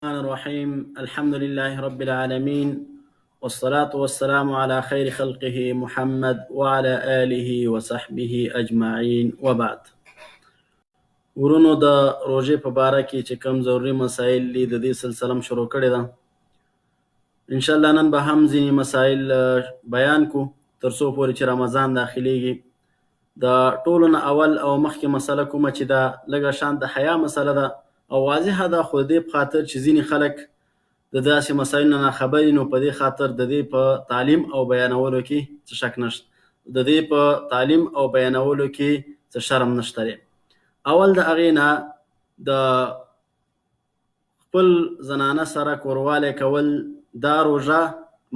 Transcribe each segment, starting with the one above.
الرحمن الرحيم الحمد لله رب العالمين والصلاة والسلام على خير خلقه محمد وعلى آله وصحبه أجمعين وبعد ورونو د روژې په باره کې چې کوم ضروري مسایل دي د دې سلسله شروع کړې ده. انشاءالله نن به هم ځینې مسایل بیان کو تر څو پورې چې رمضان داخليږي. د ټولو نه اول او مخکې مسله کومه چې دا لږه شان د حیا مسله ده او واضحه ده، خو دې په خاطر چې ځینې خلک د داسې مسایلو نه خبر نو په دې خاطر د دې په تعلیم او بیانولو کې څه شک نشته، د دې په تعلیم او بیانولو کې څه شرم نشته. اول د هغې نه د خپل زنانه سره کوروالی کول، دا روژه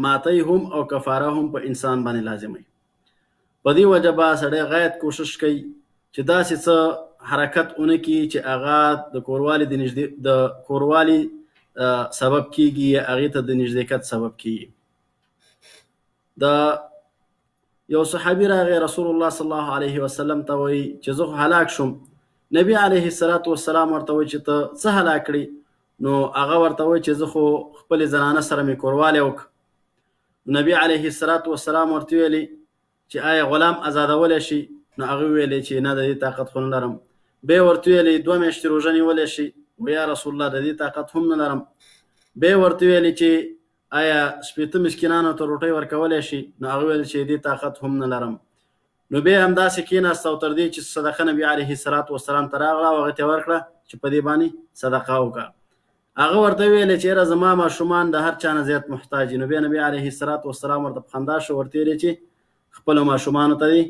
ماتی هم او کفاره هم په انسان باندې لازمي. په دې وجه به سړی غایت کوشش کوي چې داسې څه حرکت ونه کړي چې هغه د کوروالی سبب کیږي یا هغې ته د نږدېکت سبب کیږي. د یو صحابي راغی رسول الله صلی الله علیه وسلم ته وایي چې زه خو هلاک شوم. نبی علیه الصلاة والسلام ورته وایي چې ته څه هلاک کړي؟ نو هغه ورته وایي چې زه خو خپلې زنانه سره مې کوروالی وکړ. نبی علیه الصلاة والسلام ورته ویلي چې آیا غلام آزادولی شي؟ نو هغه ویلي چې نه، د دې طاقت خو نه لرم. بیا ورته ویلي 2 میاشتې روژه نیولی شي؟ و یا رسول الله د دې طاقت هم نه لرم. بیا ورته ویلي چې آیا 80 مسکینانو ته روټۍ ورکولی شي؟ نو هغه ویل چې دې طاقت هم نه لرم. نو بیا همداسې کېناست او تر دې چې صدقه نبي علیه الصلاة والسلام ته راغله او هغه ته ورکړه چې په دې باندې صدقه وکړه. هغه ورته ویلې چې یاره زما ماشومان د هر چا نه زیات محتاج دي. نو بیا نبي علیه الصلاة والسلام ورته په خندا شو، ورته ویلې چې خپلو ماشومانو ته دې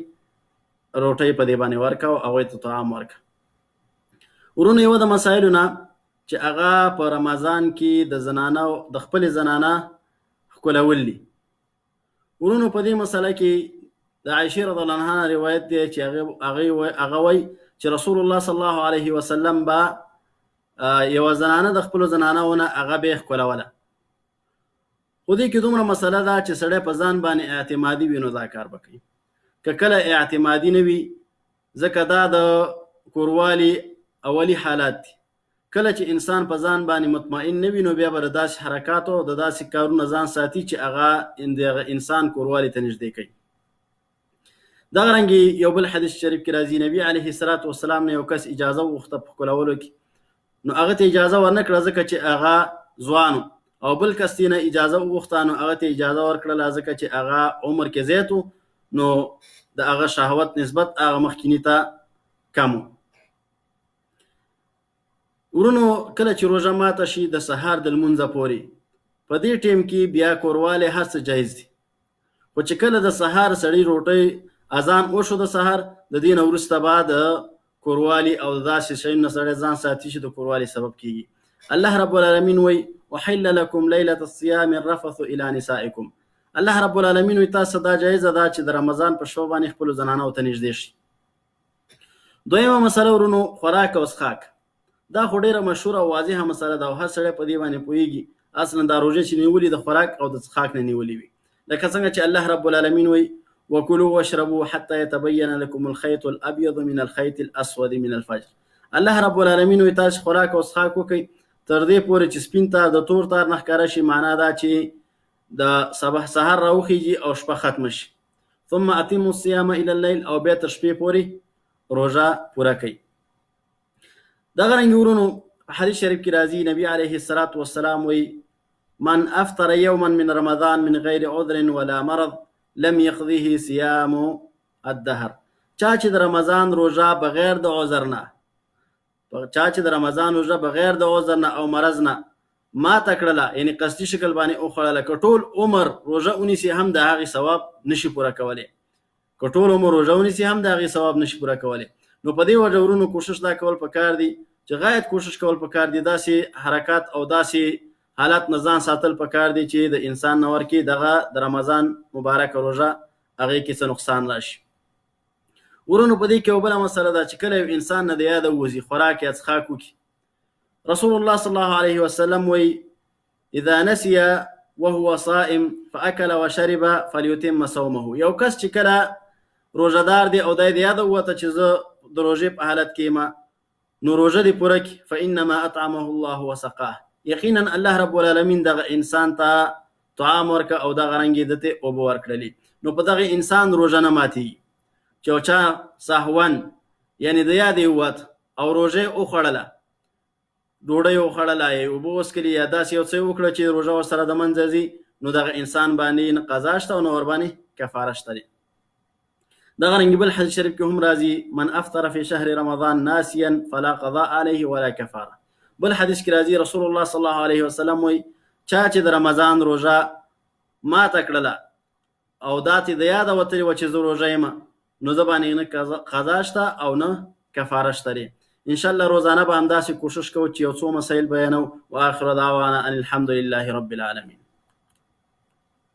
روټۍ په دې باندې ورکړه او هغوی ته طعام ورکړه. ورونو، یوه د مسایلو نه چې هغه په رمضان کې د خپلې زنانه ښکلول دي. ورونو، په دې مسله کې د عایشې رضی الله عنها روایت دی چې هغه وایي چې رسول الله صلی الله علیه وسلم به یوه زنانه د خپلو زنانهونه هغه به یې ښکلوله. خو دې کې دومره مسله ده چې سړی په ځان باندې اعتمادي وي نو دا کار به کوي. که کله اعتمادي نه وي، ځکه دا د کوروالي اولی حالات دي. کله چې انسان په ځان باندې مطمئن نه وي نو بیا به د داسې حرکاتو د داسې کارونو ځان ساتي چې هغه انسان کوروالي ته نږدې کوي. دغه رنګې یو بل حدیث شریف کې راځي، نبی علیه الصلاة والسلام نه یو کس اجازه وغوښته په ښکلولو کې، نو هغه ته اجازه ورنه کړه ځکه چې هغه ځوان او بل کس یې نه اجازه وغوښته، نو هغه ته اجازه ورکړله ځکه چې هغه عمر کې زیات و، نو د هغه شهوت نسبت هغه مخکیني ته کم و. ورونو، کله چې روژه ماته شي د سهار د لمونځه پورې، په دې ټیم کې بیا کوروالی هر څه جایز دي. خو چې کله د سهار سړی روټۍ اذان وشو د سهار، د دې نه وروسته به د کوروالی او داسې شیانو نه سړی ځان ساتي چې د کوروالی سبب کیږي. الله رب العالمین وایي وحل لکم لیلة الصیام الرفث الی نسائکم. الله رب العالمین وایي تاسو دا جایزه ده چې د رمضان په شپه باندې خپلو زنانو ته نږدې شي. دویمه مسله ورونو، خوراک او څښاک. دا خو ډیره مشهوره او واضحه مسله ده او هر سړی په دې باندې پوهیږي. اصلا دا روژه چې نیولي د خوراک او د څښاک نه نیولي وي، لکه څنګه چې الله رب العالمین وایي وکلوا واشربوا حتى يتبين لكم الخيط الابيض من الخيط الاسود من الفجر. الله رب العالمین وایي تاسو خوراک او څښاک وکړئ تر دې پورې چې سپین تار د تور تار نه ښکاره شي. معنا دا چې د سحر راوخیږي او شپه ختمه شي. ثم اتموا الصيام الى الليل، او بیا تر شپې پورې روژه پوره کوي. دغه رنګې ورونو، حدیث شریف کې راځي، نبی علیه الصلاة والسلام وایي من افطر یوما من رمضان من غیر عذر ولا مرض لم يقضيه صيام الدهر. چا چې د رمضان روژه بغیر د عذر نه او مرض نه ما تکړه، یعنی قصدي شکل باندې اوخړله، که ټول عمر روژه ونیسي هم د هغې ثواب نشي پوره کولی. نو په دې وجه ورونو کوشش دا کول پکار دي چې غایت کوشش کول پکار دي، داسې حرکات او داسې حالات نه ځان ساتل پکار دي چې د انسان نه ورکي دغه د رمضان مبارک روژه هغې کې څه نقصان راشي. ورونو، په دې کې یو بله مسله ده چې کله یو انسان نه د یاده ووځي خوراک یا څښاک وکړي، رسول الله صلی الله علیه وسلم وایي اذا نسي وهو صائم فاکل وشرب فلیتم صومه. یو کس چې کله روژهدار دی او د یاده ووته چې زه د روژې په حالت کې ما، نو روژه دې پوره کړي، فانما اطعمه الله وسقاه. یقینا الله رب العالمین دغه انسان ته طعام ورکه او دغه رنګې دته اوبه ورکړلې. نو په دغه انسان روژه نه ماتېږي چې یو چا سهون یعنې د یادې ووت او روژه وخوړله، ډوډۍ وخوړله یا اوبه وڅښلې یا داسې یو څه وکړه چې روژه ورسره د منځه ځي، نو دغه انسان باندې نه قضا شته او نه ورباندې کفاره شته دی. دغه رنګ بل حدیث شریف کې هم راځي من افطر فی شهر رمضان ناسیا فلا قضاء علیه ولا کفاره. بل حدیث کې راځي رسول الله صلی الله علیه وسلم وایي چا چې د رمضان روژه ماته کړله او داتې د یاده وتلې وه چې زه روژه یم، نو زه باندې نه قضا شته او نه کفاره شته دی. انشاءالله روزانه به همداسې کوشش کوو چې یو څو مسایل بیانو. واخر دعوانا ان الحمد لله رب العالمین.